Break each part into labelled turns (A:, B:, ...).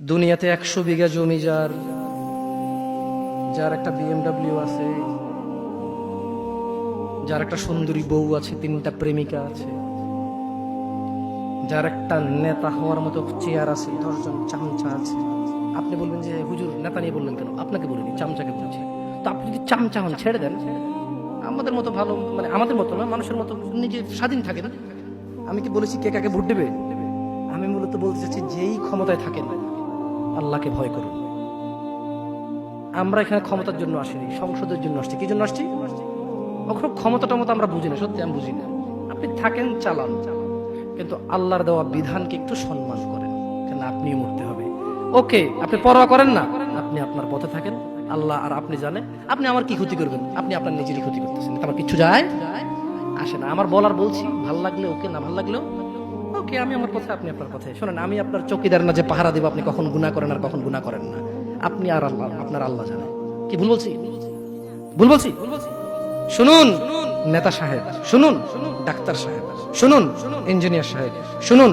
A: দুনিয়াতে 100 বিঘা জমি যার, যার একটা BMW আছে, যার একটা সুন্দরী বউ আছে, 3টা প্রেমিকা আছে, যার একটা নেতা হওয়ার মতো চেয়ার আছে, 10 জন চামচা আছে। আপনি বলবেন যে হুজুর নেতা নিয়ে বললেন কেন? আপনাকে বলিনি, চামচাকে বলছি। তো আপনি যদি চামচা হন ছেড়ে দেন, আমাদের মতো ভালো, মানে আমাদের মতো না, মানুষের মতো নিজে স্বাধীন থাকেন। আমি কি বলেছি কে কাকে ভোট দেবে? আমি মূলত বলতে চাচ্ছি যেই ক্ষমতায় থাকেন আল্লাহকে ভয় করুন। আমরা এখানে ক্ষমতার জন্য আসিনি, সংসদের জন্য আসছি। কি জন্য আসছি? ওখানে ক্ষমতা টমতা আমরা বুঝি না, সত্যি আমি বুঝি না। আপনি থাকেন, চালান, কিন্তু আল্লাহর দেওয়া বিধানকে একটু সম্মান করেন, কেন আপনিও মরতে হবে। ওকে, আপনি পরোয়া করেন না, আপনি আপনার পথে থাকেন। আল্লাহ আর আপনি জানে আপনি আমার কি ক্ষতি করবেন। আপনি আপনার নিজেরই ক্ষতি করতেছেন, আমার কিছু যায় আসে না। আমার বলার বলছি, ভাল লাগলে ওকে, না ভাল লাগলেও ওকে। আমি আমার পথে, আপনি আপনার পথে। শোনেন, আমি আপনার চৌকিদার না যে পাহারা দেব আপনি কখন গুনাহ করেন আর কখন গুনাহ করেন না। আপনি আর আল্লাহ, আপনার আল্লাহ জানে। কি ভুল বলছি? ভুল বলছি? শুনুন নেতা সাহেব, শুনুন ডাক্তার সাহেব, শুনুন ইঞ্জিনিয়ার সাহেব, শুনুন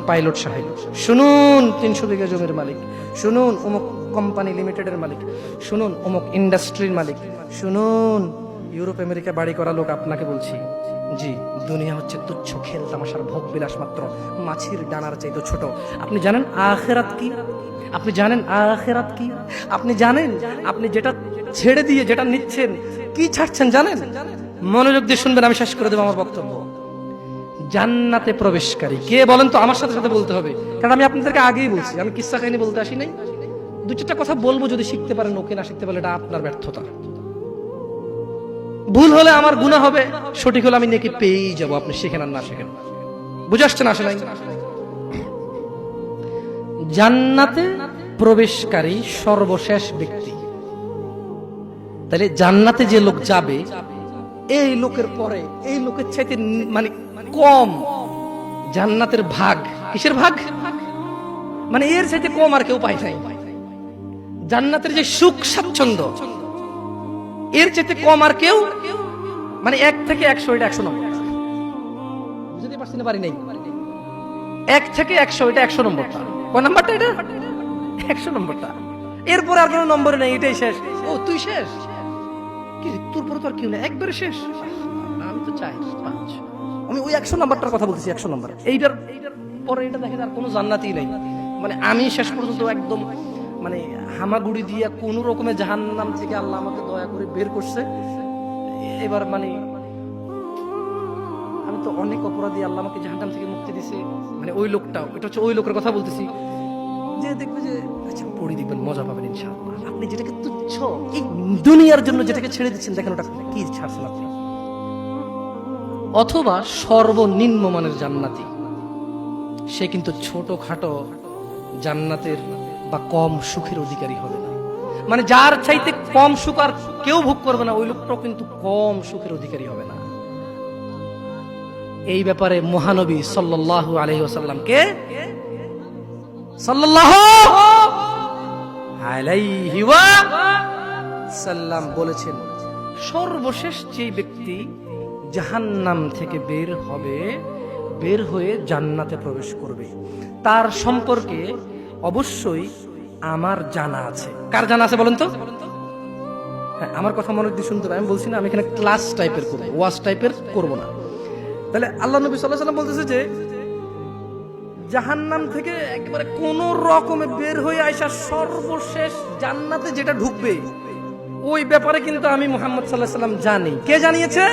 A: পাইলট সাহেব, শুনুন 300 বিঘা জমির মালিক, শুনুন অমুক কোম্পানি লিমিটেডের মালিক, শুনুন অমুক ইন্ডাস্ট্রির মালিক, শুনুন ইউরোপ আমেরিকা বাড়ি করা লোক, আপনাকে বলছি, জি, দুনিয়া হচ্ছে তুচ্ছ খেল তামাশার ভোগ বিলাস মাত্র, মাছির ডানার চাইতে ছোট। আপনি জানেন আখিরাত কি? আপনি জানেন আখিরাত কি? আপনি জানেন আপনি যেটা ছেড়ে দিয়ে যেটা নিচ্ছেন কি ছাড়ছেন জানেন? মনোযোগ দিয়ে শুনবেন, আমি শেষ করে দেবো আমার বক্তব্য। জান্নাতে প্রবেশকারী কে বলেন তো? আমার সাথে সাথে বলতে হবে, কারণ আমি আপনাদেরকে আগেই বলছি আমি কিচ্ছা কাহিনী বলতে আসি নাই। 2-4টা কথা বলবো, যদি শিখতে পারেন ওকে, না শিখতে পারলে এটা আপনার ব্যর্থতা। ভুল হলে আমার গুনাহ হবে, সঠিক হলে আমি নেকি পেয়েই যাবো, আপনি শিখেন আর না শিখেন। বুঝে আসছে না? আসে নাই? জান্নাতে প্রবেশকারী সর্বশেষ ব্যক্তি। তাহলে জান্নাতে যে লোক যাবে, এই লোকের পরে এই লোকের চাইতে মানে কম জান্নাতের ভাগ। কিসের ভাগ? মানে এর চাইতে কম আর কেউ পায় নাই। জান্নাতের যে সুখ স্বাচ্ছন্দ্য, এর চাইতে কম আর কেউ, মানে 1 থেকে 100, এটা 100 নম্বর। বুঝতে পারছি না? পারি নাই। 1 থেকে 100, এটা 100 নম্বরটা। কোন নাম্বারটা? এটা 100 নম্বরটা। এরপরে আর কোনো নম্বর নেই, এটাই শেষ। ও তুই শেষ? কি তোর পরে তো আর কেউ নেই, একবারে শেষ? আমি তো চাই 5। আমি ওই 100 নাম্বারটার কথা বলতেছি, 100 নাম্বার। এইটার পরে এটা দেখেন আর কোনো জান্নাতই নাই। মানে আমি শেষ পর্যন্ত একদম মানে হামাগুড়ি দিয়ে কোন রকমের জাহান্নাম থেকে আল্লাহ আমাকে দয়া করে বের করছে। এবার মানে আমি তো অনেক অপরাধী, আল্লাহ আমাকে জাহান্নাম থেকে মুক্তি দিছে। মানে ওই লোকটা, এটা হচ্ছে ওই লোকের কথা বলতেছি, যে দেখবে যে আচ্ছা পড়ি দেখবেন, মজা পাবেন ইনশাআল্লাহ। আপনি যেটাকে তুচ্ছ এই দুনিয়ার জন্য যেটাকে ছেড়ে দিচ্ছেন, দেখেন ওটা কি ছাড়ছেন আপনি। অথবা সর্বনিম্ন মানের জান্নাতি, সে কিন্তু ছোটখাটো জান্নাতের বা কম সুখের অধিকারী হবে না। মানে যার চাইতে কম সুখ আর কেউ ভোগ করবে না, ওই লোকটাও কিন্তু কম সুখের অধিকারী হবে না। এই ব্যাপারে মহানবী সাল্লাল্লাহু আলাইহি ওয়াসাল্লামকে সাল্লাল্লাহু আলাইহি ওয়াসাল্লাম বলেছেন, সর্বশেষ যে ব্যক্তি জাহান্নাম থেকে বের হবে, বের হয়ে জান্নাতে প্রবেশ করবে, তার সম্পর্কে অবশ্যই আমার জানা আছে। কার জানা আছে বলেন তো? হ্যাঁ, আমার কথা মনে দিয়ে শুনতে হবে। আমি বলছি না আমি এখানে ক্লাস টাইপের করবো, ওয়াজ টাইপের করবো না। তাহলে আল্লাহ নবী সাল্লাল্লাহু আলাইহি ওয়াসাল্লাম বলতেছে যে জাহান্নাম থেকে একেবারে কোন রকমে বের হয়ে আইসা সর্বশেষ জান্নাতে যেটা ঢুকবে, ওই ব্যাপারে কিন্তু আমি মুহাম্মদ সাল্লাল্লাহু আলাইহি ওয়াসাল্লাম জানি। কে জানিয়েছে?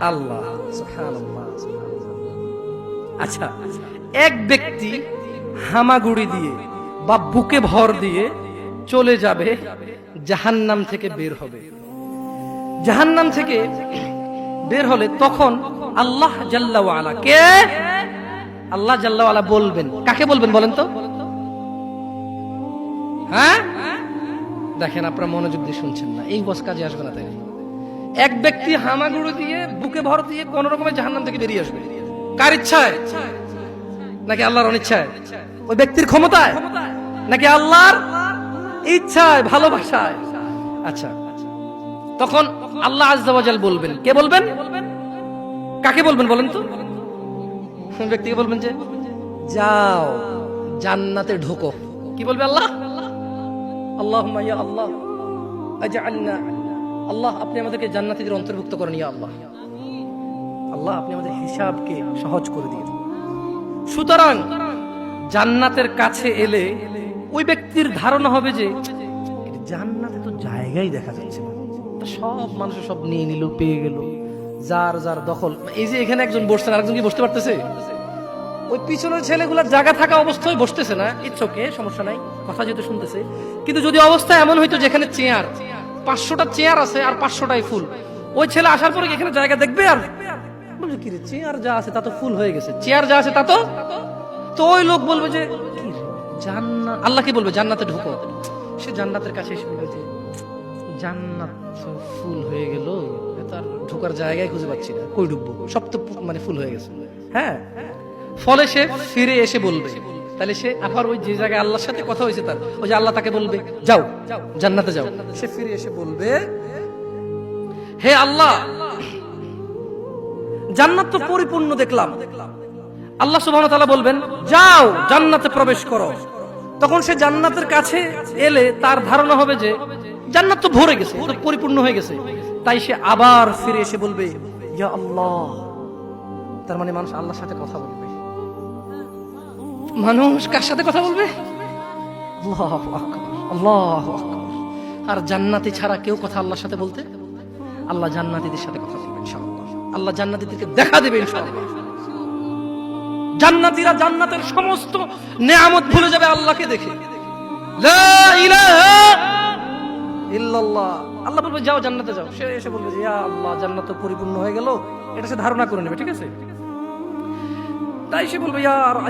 A: আল্লাহ সুবহানাল্লাহ। আচ্ছা, এক ব্যক্তি হামাগুড়ি দিয়ে বা বুকে ভর দিয়ে চলে যাবে, জাহান্নাম থেকে বের হবে। জাহান্নাম থেকে বের হলে তখন আল্লাহ জাল্লা ওয়া আলা, কে? আল্লাহ জাল্লা ওয়া আলা বলবেন। কাকে বলবেন বলেন তো? হ্যাঁ, দেখেন আপনারা মনোযোগ দিয়ে শুনছেন না, এই বস কাজে আসবে না। তাই এক ব্যক্তি হামাগুড়ি দিয়ে বুকে ভর দিয়ে কোন রকমে জাহান্নাম থেকে বেরিয়ে আসবে। কার ইচ্ছায়? নাকি আল্লাহর অনিচ্ছায়? ওই ব্যক্তির ক্ষমতায় নাকি আল্লাহর ইচ্ছায়, ভালোবাসায়? আচ্ছা, তখন আল্লাহ আযজা ওয়া জাল বলবেন। কে বলবেন? কাকে বলবেন বলেন তো? ব্যক্তিকে বলবেন যে যাও জান্নাতে ঢোকো। কি বলবে আল্লাহ? আল্লাহুম্মা ইয়া আল্লাহ আজআলনা, আল্লাহ আপনি আমাদেরকে জান্নাতীদের অন্তর্ভুক্ত করেন, ইয়া আল্লাহ, আল্লাহ আপনি আমাদের হিসাবকে সহজ করে দিন। সুতরাং জান্নাতের কাছে এলে ওই ব্যক্তির ধারণা হবে যে জান্নাতে তো জায়গাই দেখা যাচ্ছে না, সব মানুষ সব নিয়ে নিল, পেয়ে গেল, যার যার দখল। এই যে এখানে একজন বসছেন, আরেকজন কি বসতে পারতেছে? ওই পিছনের ছেলেগুলার জায়গা থাকা অবস্থায় বসতেছে না, ইচ্ছকে সমস্যা নাই, কথা যেহেতু শুনতেছে। কিন্তু যদি অবস্থা এমন হইতো যেখানে চেয়ার 500টা চেয়ার আছে আর 500টাই ফুল, ওই ছেলে আসার পরে এখানে জায়গা দেখবে আর বলবে কি রে, চেয়ার যা আছে তা তো ফুল হয়ে গেছে, চেয়ার যা আছে তা তো। তো ওই লোক বলবে যে কি রে জান্নাত, আল্লাহকে বলবে জান্নাতে ঢুকো। সে জান্নাতের কাছে এসে বলবে যে জান্নাত ফুল হয়ে গেল, তার ঢোকার জায়গায় খুঁজে পাচ্ছি না, কই ঢুকবো, সব তো মানে ফুল হয়ে গেছে। হ্যাঁ, ফলে সে ফিরে এসে বলবে, তাহলে সে আবার ওই যে জায়গায় আল্লাহর সাথে কথা হয়েছে তার, ওই যে আল্লাহ তাকে বলবে যাও জান্নাতে যাও, সে ফিরে এসে বলবে হে আল্লাহ জান্নাত তো পরিপূর্ণ দেখলাম। আল্লাহ সুবহানাহু ওয়া তাআলা বলবেন যাও জান্নাতে প্রবেশ করো। তখন সে জান্নাতের কাছে এলে তার ধারণা হবে যে জান্নাত তো ভরে গেছে, তো পরিপূর্ণ হয়ে গেছে, তাই সে আবার ফিরে এসে বলবে ইয়া আল্লাহ। তার মানে মানুষ আল্লাহর সাথে কথা বলবে। মানুষ কার সাথে কথা বলবে? আল্লাহু আকবার, আল্লাহু আকবার। আর জান্নাতি ছাড়া কেউ কথা আল্লাহর সাথে বলতে? আল্লাহ জান্নাতীদের সাথে কথা বলবেন ইনশাআল্লাহ। আল্লাহ জান্নাতীদেরকে দেখা দেবে ইনশাআল্লাহ। জান্নাতীরা জান্নাতের সমস্ত নেয়ামত ভুলে যাবে আল্লাহকে দেখে। লা ইলাহা ইল্লাল্লাহ। আল্লাহ বলবে যাও জান্নাতে যাও। সে এসে বলবে যে ইয়া আল্লাহ জান্নাত তো পরিপূর্ণ হয়ে গেল, এটা সে ধারণা করে নেবে, ঠিক আছে? তাই সে বলবে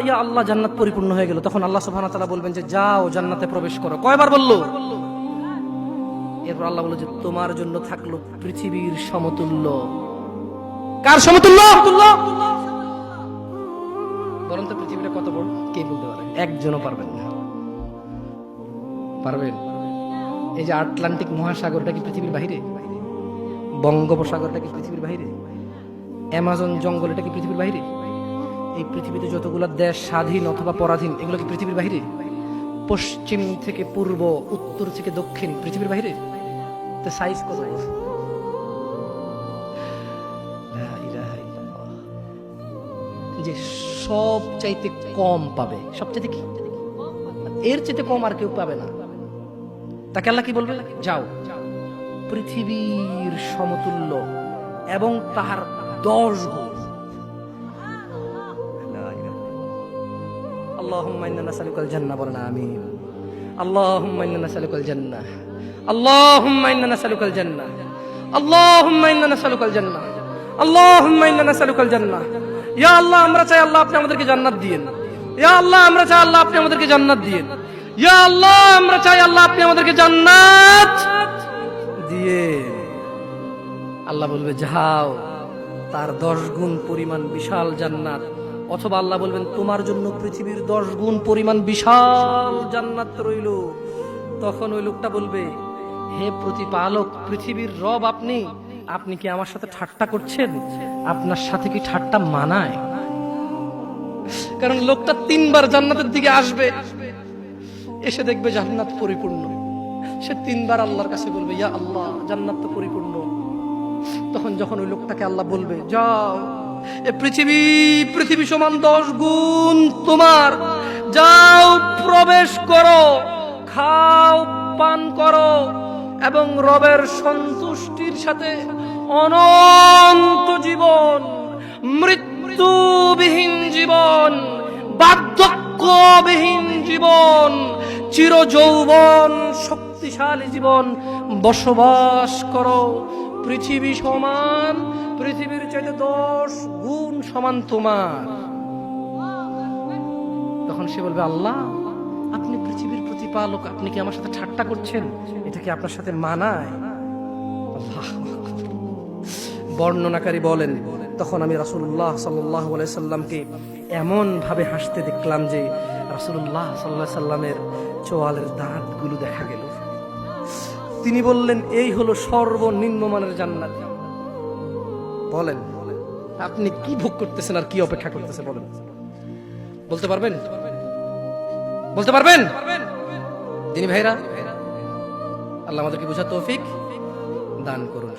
A: ইয়া আল্লাহ জান্নাত পরিপূর্ণ হয়ে গেল। তখন আল্লাহ সুবহানাহু ওয়া তাআলা বলবেন যে যাও জান্নাতে প্রবেশ করো। কয়বার বললো? এরপর আল্লাহ বলল যে তোমার জন্য থাকলো পৃথিবীর সমতুল্য। কার সমতুল্য? বরং তো পৃথিবীটা কত বড় কে বলতে পারে? একজনও পারবেন না। পারবেন? এই যে আটলান্টিক মহাসাগরটা কি পৃথিবীর বাইরে? বঙ্গোপসাগরটা কি পৃথিবীর বাইরে? অ্যামাজন জঙ্গল এটা কি পৃথিবীর বাইরে? এই পৃথিবীতে যতগুলো দেশ স্বাধীন অথবা পরাধীন এগুলো কি পৃথিবীর বাইরে? পশ্চিম থেকে পূর্ব, উত্তর থেকে দক্ষিণ পৃথিবীর বাইরে? তো সাইজ কত বড়? যে সব চাইতে কম পাবে, সবচাইতে কি এর চাইতে কম আর কেউ পাবে না, তাকে আল্লাহ কি বলবে? যাও পৃথিবীর সমতুল্য এবং তার 10 গুণ। আল্লাহুম্মা ইন্না নাসআলুকাল জান্নাহ, বলেন আমিন। আল্লাহুম্মা ইন্না নাসআলুকাল জান্নাহ, আল্লাহুম্মা ইন্না নাসআলুকাল জান্নাহ, আল্লাহুম্মা ইন্না নাসআলুকাল জান্নাহ, আল্লাহুম্মা ইন্না নাসআলুকাল জান্নাহ। ইয়া আল্লাহ আমরা চাই আল্লাহ আপনি আমাদেরকে জান্নাত দিয়েন। ইয়া আল্লাহ আমরা চাই আল্লাহ আপনি আমাদেরকে জান্নাত দিয়েন। ইয়া আল্লাহ আমরা চাই আল্লাহ আপনি আমাদেরকে জান্নাত দিয়েন। আল্লাহ বলবে যাও, তার 10 গুণ পরিমাণ বিশাল জান্নাত। অথবা আল্লাহ বলবেন তোমার জন্য পৃথিবীর 10 গুণ পরিমাণ বিশাল জান্নাত রইল। তখন ওই লোকটা বলবে হে প্রতিপালক, পৃথিবীর রব আপনি, আপনি কি আমার সাথে ঠাট্টা করছেন? আপনার সাথে কি ঠাট্টা মানায়? কারণ লোকটা 3 বার জান্নাতের দিকে আসবে, এসে দেখবে জান্নাত পরিপূর্ণ। সে 3 বার আল্লাহর কাছে বলবে ইয়া আল্লাহ জান্নাত তো পরিপূর্ণ। তখন যখন ওই লোকটাকে আল্লাহ বলবে যাও এ পৃথিবী সমান 10 গুণ তোমার, যাও প্রবেশ করো, খাও পান করো এবং রবের সন্তুষ্টির সাথে অনন্ত জীবন, মৃত্যুবিহীন জীবন, বার্ধক্যবিহীন জীবন, চিরযৌবন শক্তিশালী জীবন বসবাস করো। পৃথিবী সমান, পৃথিবীর চাইতে 10 গুণ সমান তোমার। তখন সে বলবে আল্লাহ আপনি পৃথিবীর প্রতিপালক, আপনি কি আমার সাথে ঠাট্টা করছেন? এটা কি আপনার সাথে মানায়? বর্ণনাকারী বলেন তখন আমি রাসূলুল্লাহ সাল্লাল্লাহু আলাইহি সাল্লামকে এমন ভাবে হাসতে দেখলাম যে রাসূলুল্লাহ সাল্লাল্লাহু আলাইহি সাল্লামের চোয়ালের দাঁতগুলো দেখা গেল। তিনি বললেন এই হলো সর্বনিম্ন মানের জান্নাত। বলেন আপনি কি ভোগ করতেছেন আর কি অপেক্ষা করতেছেন? বলেন, বলতে পারবেন? বলতে পারবেন? দিনী ভাইরা, আল্লাহ আমাদেরকে বোঝার তৌফিক দান করুন।